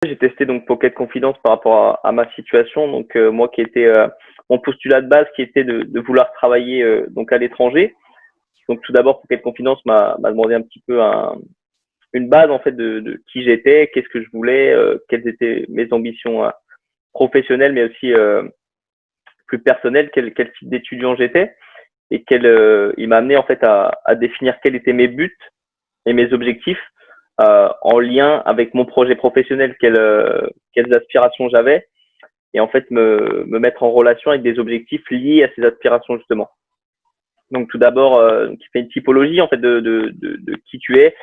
J'ai testé donc Pocket Confidence par rapport à ma situation. Donc moi qui était mon postulat de base qui était de vouloir travailler donc à l'étranger. Donc tout d'abord Pocket Confidence m'a demandé un petit peu une base en fait de qui j'étais, qu'est-ce que je voulais, quelles étaient mes ambitions professionnelles, mais aussi plus personnelles, quel type d'étudiant j'étais et il m'a amené en fait à définir quels étaient mes buts et mes objectifs en lien avec mon projet professionnel, quelles aspirations j'avais, et en fait me mettre en relation avec des objectifs liés à ces aspirations justement. Donc tout d'abord, il fait une typologie en fait de qui tu es,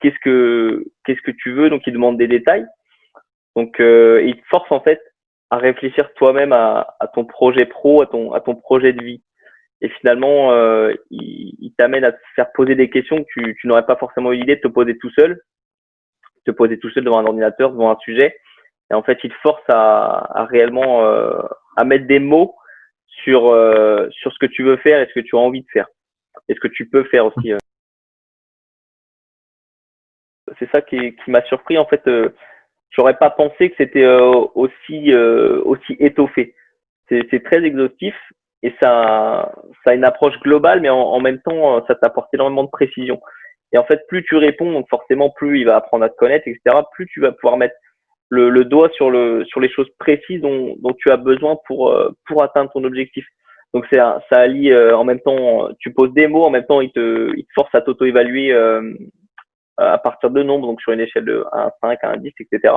qu'est-ce que tu veux, donc il demande des détails. Donc il te force en fait à réfléchir toi-même à ton projet pro, à ton projet de vie. Et finalement, il t'amène à te faire poser des questions que tu n'aurais pas forcément eu l'idée de te poser tout seul devant un ordinateur, devant un sujet. Et en fait, il te force à réellement à mettre des mots sur ce que tu veux faire et ce que tu as envie de faire. Et ce que tu peux faire aussi. C'est ça qui m'a surpris. En fait, j'aurais pas pensé que c'était aussi étoffé. C'est très exhaustif et ça a une approche globale, mais en même temps, ça t'apporte énormément de précision. Et en fait, plus tu réponds, donc forcément, plus il va apprendre à te connaître, etc., plus tu vas pouvoir mettre le doigt sur les choses précises dont tu as besoin pour atteindre ton objectif. Donc ça allie en même temps, tu poses des mots, en même temps il te force à t'auto-évaluer à partir de nombres, donc sur une échelle de 1 à 5, 1 à 10, etc.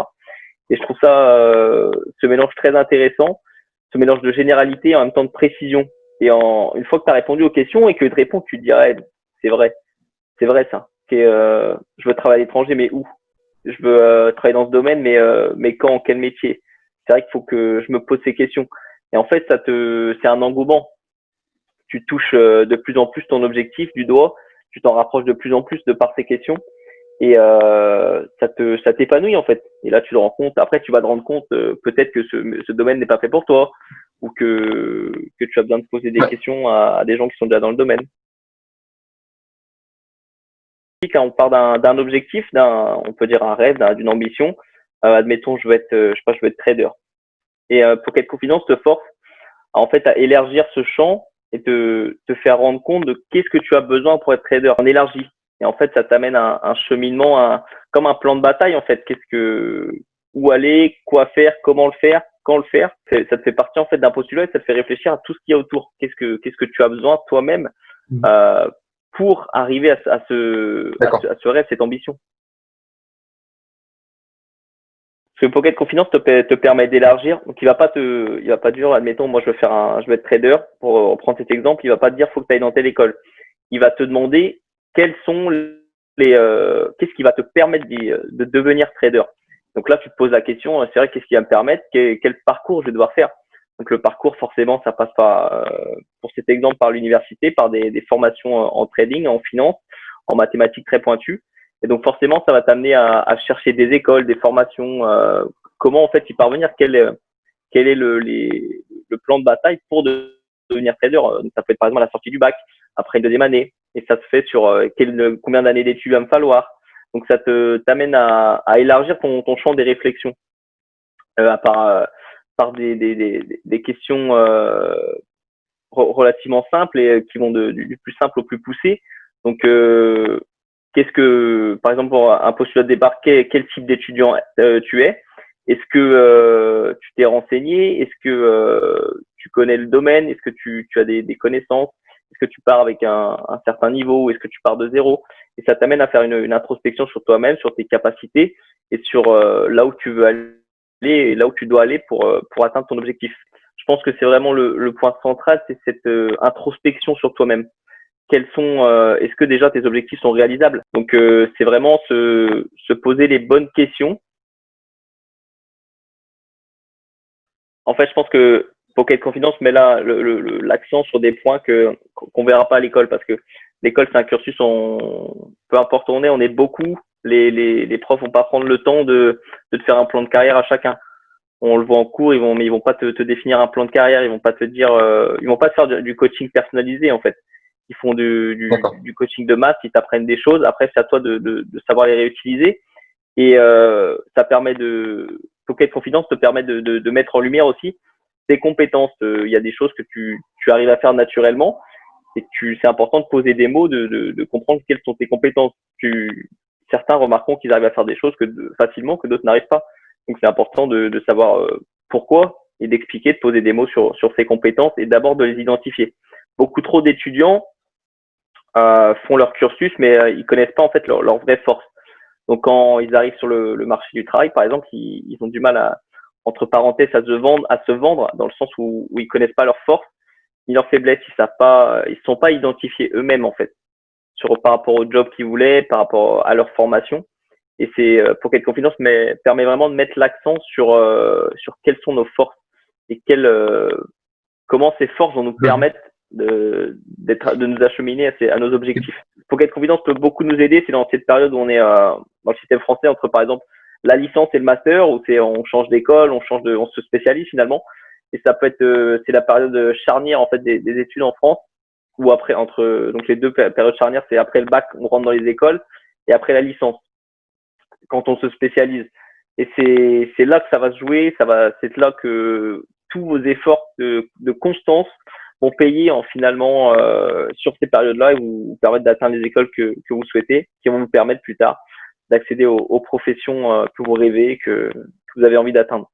Et je trouve ça ce mélange très intéressant, ce mélange de généralité et en même temps de précision. Et une fois que tu as répondu aux questions et que tu réponds, tu te dis ah, c'est vrai ça. Je veux travailler à l'étranger, mais où? Je veux travailler dans ce domaine, mais quand, quel métier? C'est vrai qu'il faut que je me pose ces questions. Et en fait, c'est un engouement. Tu touches de plus en plus ton objectif du doigt, tu t'en rapproches de plus en plus de par ces questions, et ça t'épanouit en fait. Et là, tu te rends compte. Après, tu vas te rendre compte peut-être que ce domaine n'est pas fait pour toi, ou que tu as besoin de poser des Ouais. questions à des gens qui sont déjà dans le domaine. Quand on part d'un objectif, on peut dire un rêve, d'une ambition, admettons, je sais pas, je veux être trader. Et Pocket Confidence te force en fait à élargir ce champ et te faire rendre compte de qu'est-ce que tu as besoin pour être trader. On élargit. Et en fait, ça t'amène un cheminement, comme un plan de bataille en fait. Où aller, quoi faire, comment le faire, quand le faire. Ça te fait partie en fait d'un postulat et ça te fait réfléchir à tout ce qu'il y a autour. Qu'est-ce que tu as besoin toi-même Mhm. euh, pour arriver D'accord. à ce rêve, cette ambition. Parce que Pocket Confidence te permet d'élargir. Donc, il va pas dire, admettons, moi, je veux être trader. Pour reprendre cet exemple, il va pas te dire, faut que tu ailles dans telle école. Il va te demander quels sont qu'est-ce qui va te permettre de devenir trader. Donc là, tu te poses la question, c'est vrai, qu'est-ce qui va me permettre, quel parcours je vais devoir faire. Donc le parcours, forcément, ça passe pour cet exemple, par l'université, par des formations en trading, en finance, en mathématiques très pointues. Et donc forcément, ça va t'amener à chercher des écoles, des formations, comment en fait y parvenir, quel est le plan de bataille pour devenir trader. Donc, ça peut être par exemple à la sortie du bac, après une deuxième année, et ça se fait sur combien d'années d'études il va me falloir. Donc ça t'amène à élargir ton champ des réflexions par des questions relativement simples et qui vont du plus simple au plus poussé. Donc par exemple, pour un postulat de départ, quel type d'étudiant tu es? Est-ce que tu t'es renseigné? Est-ce que tu connais le domaine? Est-ce que tu as des connaissances? Est-ce que tu pars avec un certain niveau ou est-ce que tu pars de zéro? Et ça t'amène à faire une introspection sur toi-même, sur tes capacités et sur là où tu veux aller et là où tu dois aller pour atteindre ton objectif. Je pense que c'est vraiment le point central, c'est cette introspection sur toi-même. Est-ce que déjà tes objectifs sont réalisables? Donc c'est vraiment se poser les bonnes questions. En fait, je pense que Pocket Confidence met là l'accent sur des points qu'on verra pas à l'école parce que l'école c'est un cursus, peu importe où on est beaucoup. Les profs vont pas prendre le temps de te faire un plan de carrière à chacun. On le voit en cours, mais ils vont pas te définir un plan de carrière, ils vont pas te dire, ils vont pas te faire du coaching personnalisé en fait. Ils font D'accord. du coaching de maths, ils t'apprennent des choses. Après, c'est à toi de savoir les réutiliser. Et ça permet Pocket Confidence te permet de mettre en lumière aussi tes compétences. Il y a des choses que tu arrives à faire naturellement et c'est important de poser des mots, de comprendre quelles sont tes compétences. Certains remarqueront qu'ils arrivent à faire des choses facilement que d'autres n'arrivent pas. Donc c'est important de savoir pourquoi et d'expliquer, de poser des mots sur ces compétences et d'abord de les identifier. Beaucoup trop d'étudiants font leur cursus, mais ils connaissent pas en fait leur vraie force. Donc quand ils arrivent sur le marché du travail, par exemple, ils ont du mal entre parenthèses, à se vendre dans le sens où ils connaissent pas leurs forces ni leurs faiblesses, ils sont pas identifiés eux-mêmes en fait par rapport au job qu'ils voulaient, par rapport à leur formation. Et c'est Pocket Confidence permet vraiment de mettre l'accent sur quelles sont nos forces et comment ces forces vont nous permettre de nous acheminer à nos objectifs. Pocket Confidence peut beaucoup nous aider, c'est dans cette période où on est dans le système français entre par exemple la licence et le master, où on change d'école, on se spécialise finalement. Et ça peut être c'est la période charnière en fait des études en France, ou après donc les deux périodes charnières, c'est après le bac, on rentre dans les écoles, et après la licence, quand on se spécialise. Et c'est là que ça va se jouer, c'est là que tous vos efforts de constance vont payer finalement sur ces périodes-là et vous permettre d'atteindre les écoles que vous souhaitez, qui vont vous permettre plus tard d'accéder aux professions que vous rêvez, que vous avez envie d'atteindre.